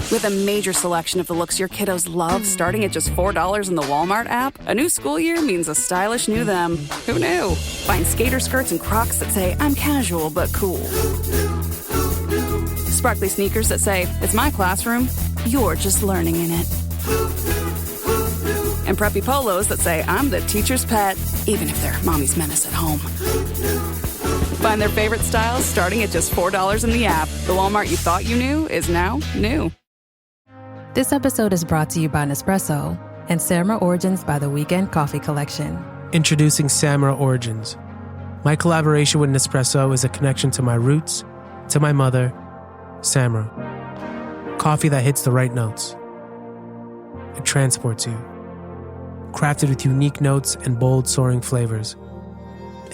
With a major selection of the looks your kiddos love starting at just $4 in the Walmart app, a new school year means a stylish new them. Who knew? Find skater skirts and Crocs that say, I'm casual but cool. Sparkly sneakers that say, it's my classroom, you're just learning in it. And preppy polos that say, I'm the teacher's pet, even if they're mommy's menace at home. Find their favorite styles starting at just $4 in the app. The Walmart you thought you knew is now new. This episode is brought to you by Nespresso and Samra Origins by the Weekend Coffee Collection. Introducing Samra Origins. My collaboration with Nespresso is a connection to my roots, to my mother, Samra. Coffee that hits the right notes. It transports you. Crafted with unique notes and bold, soaring flavors.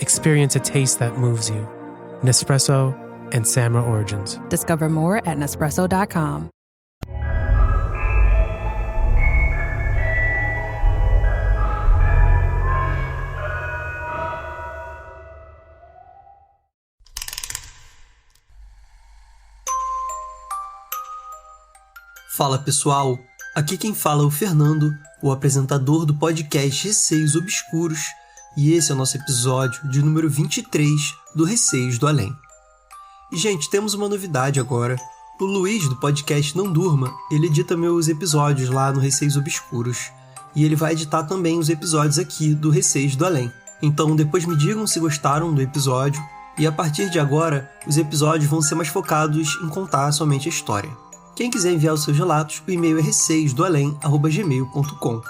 Experience a taste that moves you. Nespresso and Samra Origins. Discover more at Nespresso.com. Fala pessoal, aqui quem fala é o Fernando, o apresentador do podcast Receios Obscuros, e esse é o nosso episódio de número 23 do Receios do Além. E gente, temos uma novidade agora. O Luiz do podcast Não Durma, ele edita meus episódios lá no Receios Obscuros, e ele vai editar também os episódios aqui do Receios do Além. Então depois me digam se gostaram do episódio, e a partir de agora, os episódios vão ser mais focados em contar somente a história. Quem quiser enviar os seus relatos, o e-mail é receiosdoalém@gmail.com.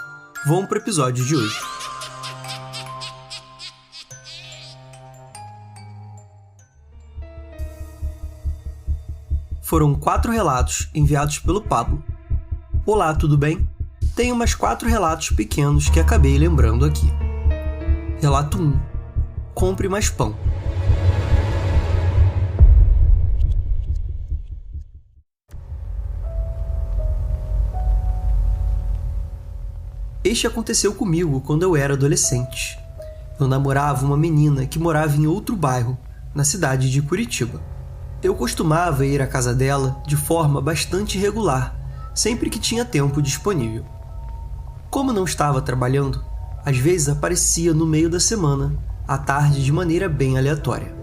Vamos para o episódio de hoje. Foram 4 relatos enviados pelo Pablo. Olá, tudo bem? Tenho mais 4 relatos pequenos que acabei lembrando aqui. Relato 1. Compre mais pão. Este aconteceu comigo quando eu era adolescente. Eu namorava uma menina que morava em outro bairro, na cidade de Curitiba. Eu costumava ir à casa dela de forma bastante regular, sempre que tinha tempo disponível. Como não estava trabalhando, às vezes aparecia no meio da semana, à tarde de maneira bem aleatória.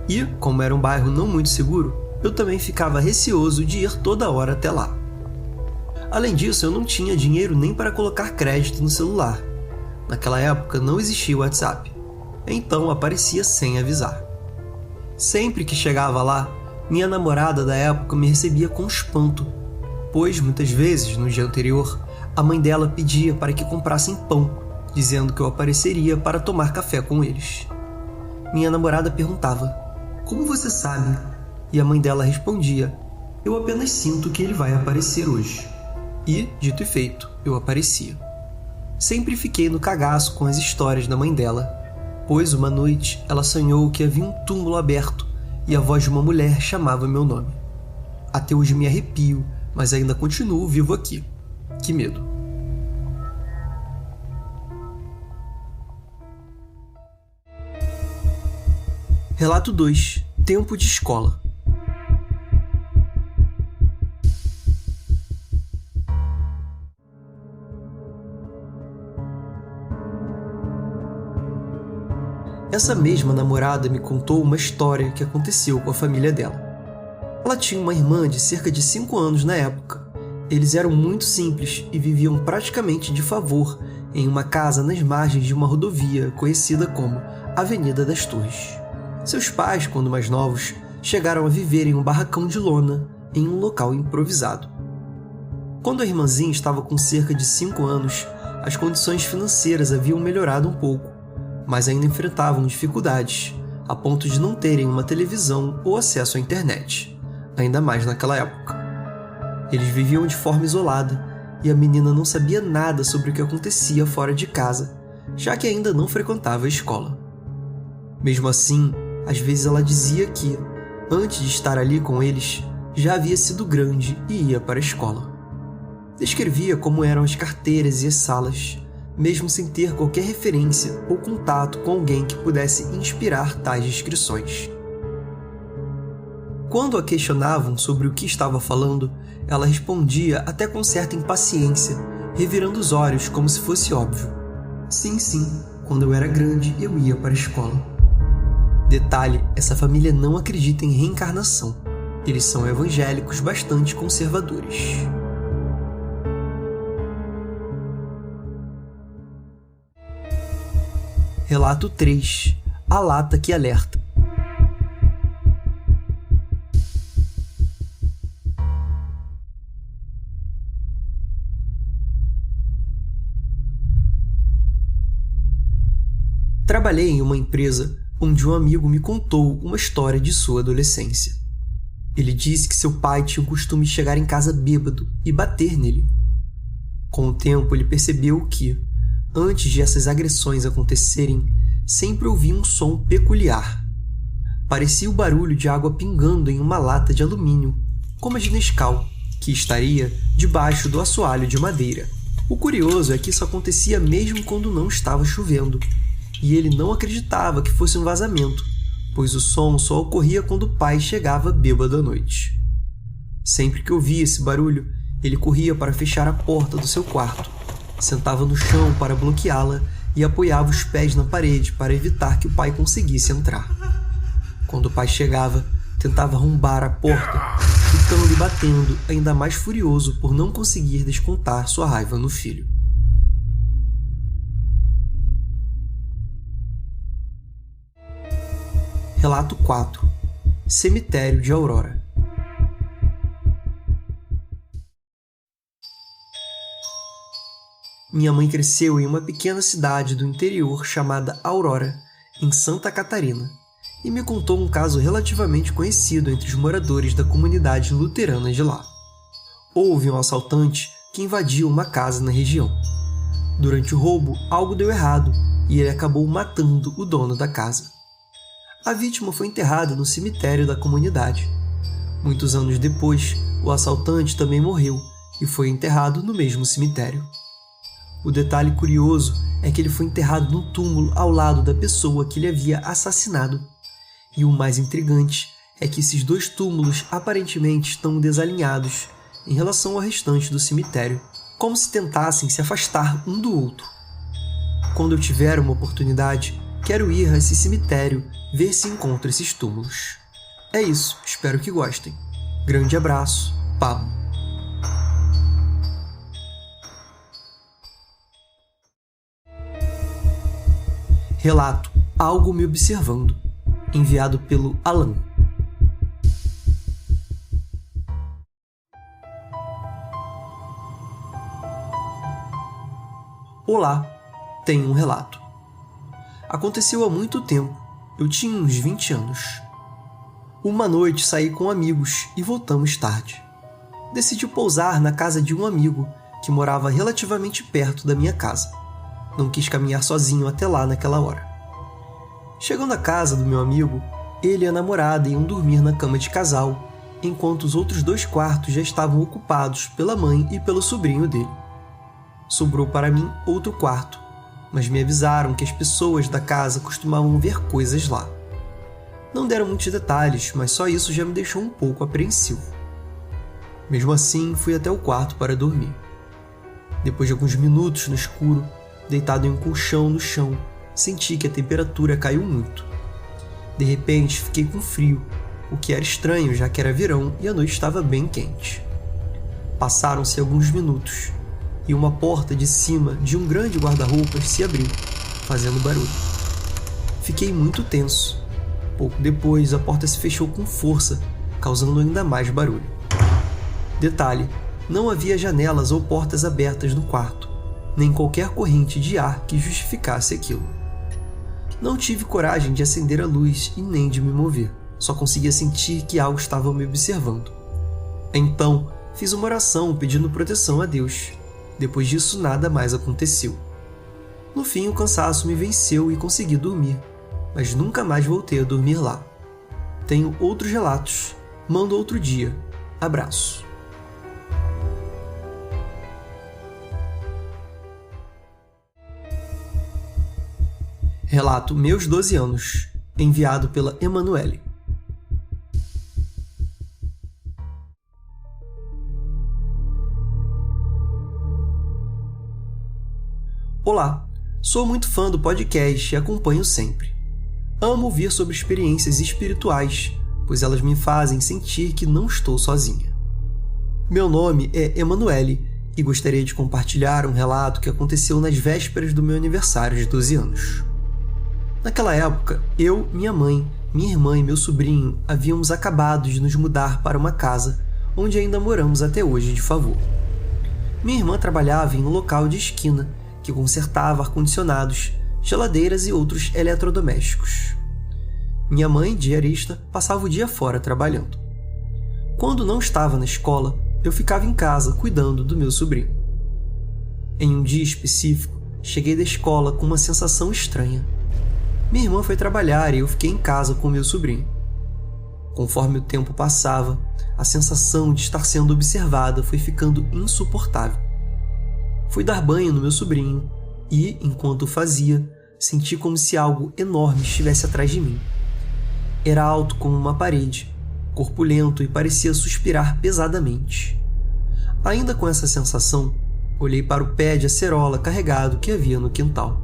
E, como era um bairro não muito seguro, eu também ficava receoso de ir toda hora até lá. Além disso, eu não tinha dinheiro nem para colocar crédito no celular. Naquela época não existia o WhatsApp, então aparecia sem avisar. Sempre que chegava lá, minha namorada da época me recebia com espanto, pois muitas vezes, no dia anterior, a mãe dela pedia para que comprassem pão, dizendo que eu apareceria para tomar café com eles. Minha namorada perguntava, "Como você sabe?" E a mãe dela respondia, "Eu apenas sinto que ele vai aparecer hoje." E, dito e feito, eu aparecia. Sempre fiquei no cagaço com as histórias da mãe dela, pois uma noite ela sonhou que havia um túmulo aberto e a voz de uma mulher chamava meu nome. Até hoje me arrepio, mas ainda continuo vivo aqui. Que medo. Relato 2. Tempo de escola. Essa mesma namorada me contou uma história que aconteceu com a família dela. Ela tinha uma irmã de cerca de 5 anos na época. Eles eram muito simples e viviam praticamente de favor em uma casa nas margens de uma rodovia conhecida como Avenida das Torres. Seus pais, quando mais novos, chegaram a viver em um barracão de lona em um local improvisado. Quando a irmãzinha estava com cerca de 5 anos, as condições financeiras haviam melhorado um pouco, mas ainda enfrentavam dificuldades, a ponto de não terem uma televisão ou acesso à internet, ainda mais naquela época. Eles viviam de forma isolada e a menina não sabia nada sobre o que acontecia fora de casa, já que ainda não frequentava a escola. Mesmo assim, às vezes ela dizia que, antes de estar ali com eles, já havia sido grande e ia para a escola. Descrevia como eram as carteiras e as salas, mesmo sem ter qualquer referência ou contato com alguém que pudesse inspirar tais descrições. Quando a questionavam sobre o que estava falando, ela respondia até com certa impaciência, revirando os olhos como se fosse óbvio. Sim, quando eu era grande eu ia para a escola. Detalhe, essa família não acredita em reencarnação. Eles são evangélicos bastante conservadores. Relato 3. A lata que alerta. Trabalhei em uma empresa onde um amigo me contou uma história de sua adolescência. Ele disse que seu pai tinha o costume de chegar em casa bêbado e bater nele. Com o tempo, ele percebeu que, antes de essas agressões acontecerem, sempre ouvia um som peculiar. Parecia o barulho de água pingando em uma lata de alumínio, como a de Nescau, que estaria debaixo do assoalho de madeira. O curioso é que isso acontecia mesmo quando não estava chovendo, e ele não acreditava que fosse um vazamento, pois o som só ocorria quando o pai chegava bêbado à noite. Sempre que ouvia esse barulho, ele corria para fechar a porta do seu quarto, sentava no chão para bloqueá-la e apoiava os pés na parede para evitar que o pai conseguisse entrar. Quando o pai chegava, tentava arrombar a porta, gritando e batendo, ainda mais furioso por não conseguir descontar sua raiva no filho. Relato 4. Cemitério de Aurora. Minha mãe cresceu em uma pequena cidade do interior chamada Aurora, em Santa Catarina, e me contou um caso relativamente conhecido entre os moradores da comunidade luterana de lá. Houve um assaltante que invadiu uma casa na região. Durante o roubo, algo deu errado e ele acabou matando o dono da casa. A vítima foi enterrada no cemitério da comunidade. Muitos anos depois, o assaltante também morreu e foi enterrado no mesmo cemitério. O detalhe curioso é que ele foi enterrado no túmulo ao lado da pessoa que ele havia assassinado. E o mais intrigante é que esses dois túmulos aparentemente estão desalinhados em relação ao restante do cemitério, como se tentassem se afastar um do outro. Quando eu tiver uma oportunidade, quero ir a esse cemitério ver se encontro esses túmulos. É isso, espero que gostem. Grande abraço, Pablo. Relato Algo Me Observando, enviado pelo Alan. Olá, tenho um relato. Aconteceu há muito tempo, eu tinha uns 20 anos. Uma noite saí com amigos e voltamos tarde. Decidi pousar na casa de um amigo que morava relativamente perto da minha casa. Não quis caminhar sozinho até lá naquela hora. Chegando à casa do meu amigo, ele e a namorada iam dormir na cama de casal, enquanto os outros 2 quartos já estavam ocupados pela mãe e pelo sobrinho dele. Sobrou para mim outro quarto, mas me avisaram que as pessoas da casa costumavam ver coisas lá. Não deram muitos detalhes, mas só isso já me deixou um pouco apreensivo. Mesmo assim, fui até o quarto para dormir. Depois de alguns minutos no escuro, deitado em um colchão no chão, senti que a temperatura caiu muito. De repente, fiquei com frio, o que era estranho já que era verão e a noite estava bem quente. Passaram-se alguns minutos e uma porta de cima de um grande guarda-roupas se abriu, fazendo barulho. Fiquei muito tenso. Pouco depois, a porta se fechou com força, causando ainda mais barulho. Detalhe, não havia janelas ou portas abertas no quarto, nem qualquer corrente de ar que justificasse aquilo. Não tive coragem de acender a luz e nem de me mover, só conseguia sentir que algo estava me observando. Então, fiz uma oração pedindo proteção a Deus. Depois disso, nada mais aconteceu. No fim, o cansaço me venceu e consegui dormir, mas nunca mais voltei a dormir lá. Tenho outros relatos. Mando outro dia. Abraço. Relato Meus 12 anos, enviado pela Emanuele. Olá, sou muito fã do podcast e acompanho sempre. Amo ouvir sobre experiências espirituais, pois elas me fazem sentir que não estou sozinha. Meu nome é Emanuele e gostaria de compartilhar um relato que aconteceu nas vésperas do meu aniversário de 12 anos. Naquela época, eu, minha mãe, minha irmã e meu sobrinho havíamos acabado de nos mudar para uma casa onde ainda moramos até hoje de favor. Minha irmã trabalhava em um local de esquina que consertava ar-condicionados, geladeiras e outros eletrodomésticos. Minha mãe, diarista, passava o dia fora trabalhando. Quando não estava na escola, eu ficava em casa cuidando do meu sobrinho. Em um dia específico, cheguei da escola com uma sensação estranha. Minha irmã foi trabalhar e eu fiquei em casa com meu sobrinho. Conforme o tempo passava, a sensação de estar sendo observada foi ficando insuportável. Fui dar banho no meu sobrinho e, enquanto o fazia, senti como se algo enorme estivesse atrás de mim. Era alto como uma parede, corpulento e parecia suspirar pesadamente. Ainda com essa sensação, olhei para o pé de acerola carregado que havia no quintal.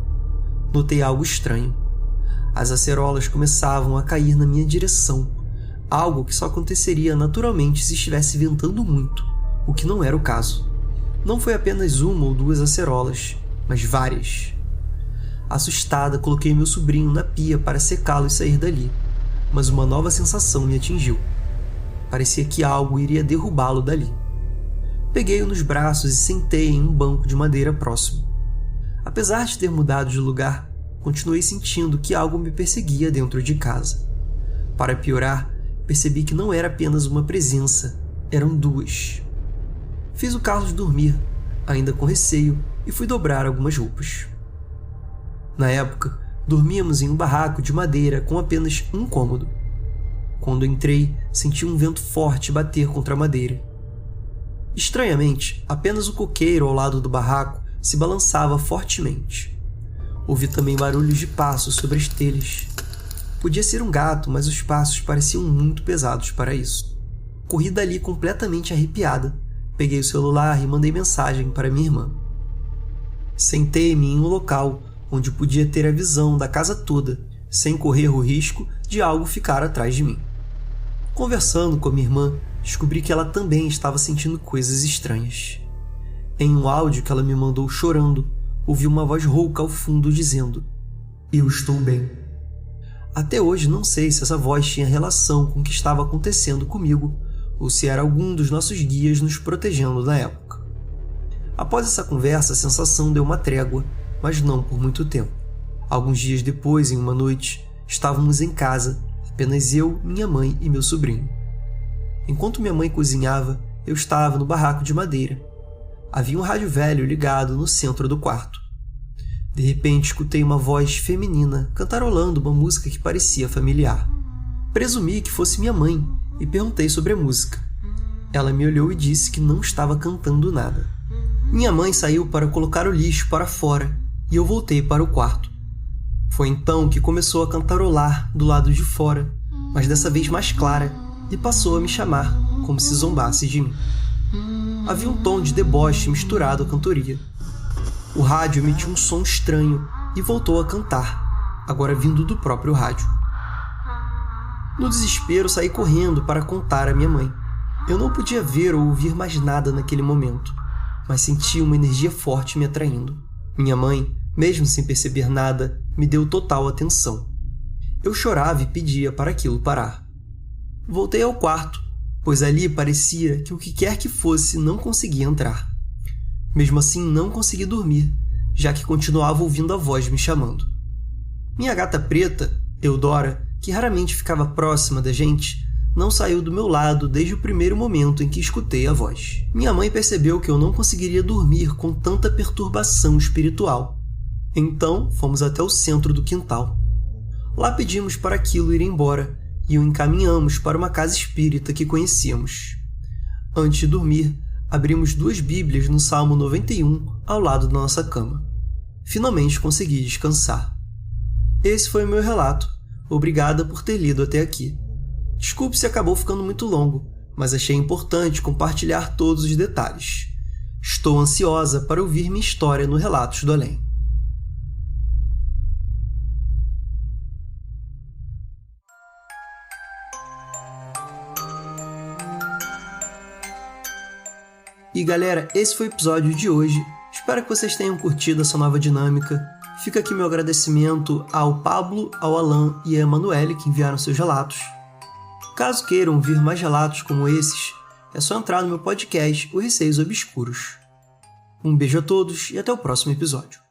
Notei algo estranho. As acerolas começavam a cair na minha direção, algo que só aconteceria naturalmente se estivesse ventando muito, o que não era o caso. Não foi apenas uma ou duas acerolas, mas várias. Assustada, coloquei meu sobrinho na pia para secá-lo e sair dali, mas uma nova sensação me atingiu. Parecia que algo iria derrubá-lo dali. Peguei-o nos braços e sentei em um banco de madeira próximo. Apesar de ter mudado de lugar, continuei sentindo que algo me perseguia dentro de casa. Para piorar, percebi que não era apenas uma presença, eram duas. Fiz o Carlos dormir, ainda com receio, e fui dobrar algumas roupas. Na época, dormíamos em um barraco de madeira com apenas um cômodo. Quando entrei, senti um vento forte bater contra a madeira. Estranhamente, apenas o coqueiro ao lado do barraco se balançava fortemente. Ouvi também barulhos de passos sobre as telhas. Podia ser um gato, mas os passos pareciam muito pesados para isso. Corri dali completamente arrepiada. Peguei o celular e mandei mensagem para minha irmã. Sentei-me em um local onde podia ter a visão da casa toda, sem correr o risco de algo ficar atrás de mim. Conversando com a minha irmã, descobri que ela também estava sentindo coisas estranhas. Em um áudio que ela me mandou chorando, ouvi uma voz rouca ao fundo dizendo: "Eu estou bem." Até hoje não sei se essa voz tinha relação com o que estava acontecendo comigo, ou se era algum dos nossos guias nos protegendo na época. Após essa conversa, a sensação deu uma trégua, mas não por muito tempo. Alguns dias depois, em uma noite, estávamos em casa, apenas eu, minha mãe e meu sobrinho. Enquanto minha mãe cozinhava, eu estava no barraco de madeira. Havia um rádio velho ligado no centro do quarto. De repente, escutei uma voz feminina cantarolando uma música que parecia familiar. Presumi que fosse minha mãe e perguntei sobre a música. Ela me olhou e disse que não estava cantando nada. Minha mãe saiu para colocar o lixo para fora e eu voltei para o quarto. Foi então que começou a cantarolar do lado de fora, mas dessa vez mais clara, e passou a me chamar, como se zombasse de mim. Havia um tom de deboche misturado à cantoria. O rádio emitiu um som estranho e voltou a cantar, agora vindo do próprio rádio. No desespero, saí correndo para contar à minha mãe. Eu não podia ver ou ouvir mais nada naquele momento, mas senti uma energia forte me atraindo. Minha mãe, mesmo sem perceber nada, me deu total atenção. Eu chorava e pedia para aquilo parar. Voltei ao quarto, pois ali parecia que o que quer que fosse não conseguia entrar. Mesmo assim, não consegui dormir, já que continuava ouvindo a voz me chamando. Minha gata preta, Eudora, que raramente ficava próxima da gente, não saiu do meu lado desde o primeiro momento em que escutei a voz. Minha mãe percebeu que eu não conseguiria dormir com tanta perturbação espiritual. Então, fomos até o centro do quintal. Lá pedimos para aquilo ir embora e o encaminhamos para uma casa espírita que conhecíamos. Antes de dormir, abrimos 2 Bíblias no Salmo 91 ao lado da nossa cama. Finalmente consegui descansar. Esse foi o meu relato. Obrigada por ter lido até aqui. Desculpe se acabou ficando muito longo, mas achei importante compartilhar todos os detalhes. Estou ansiosa para ouvir minha história no Relatos do Além. E galera, esse foi o episódio de hoje. Espero que vocês tenham curtido essa nova dinâmica. Fica aqui meu agradecimento ao Pablo, ao Alan e a Emanuele que enviaram seus relatos. Caso queiram ouvir mais relatos como esses, é só entrar no meu podcast, O Receios Obscuros. Um beijo a todos e até o próximo episódio.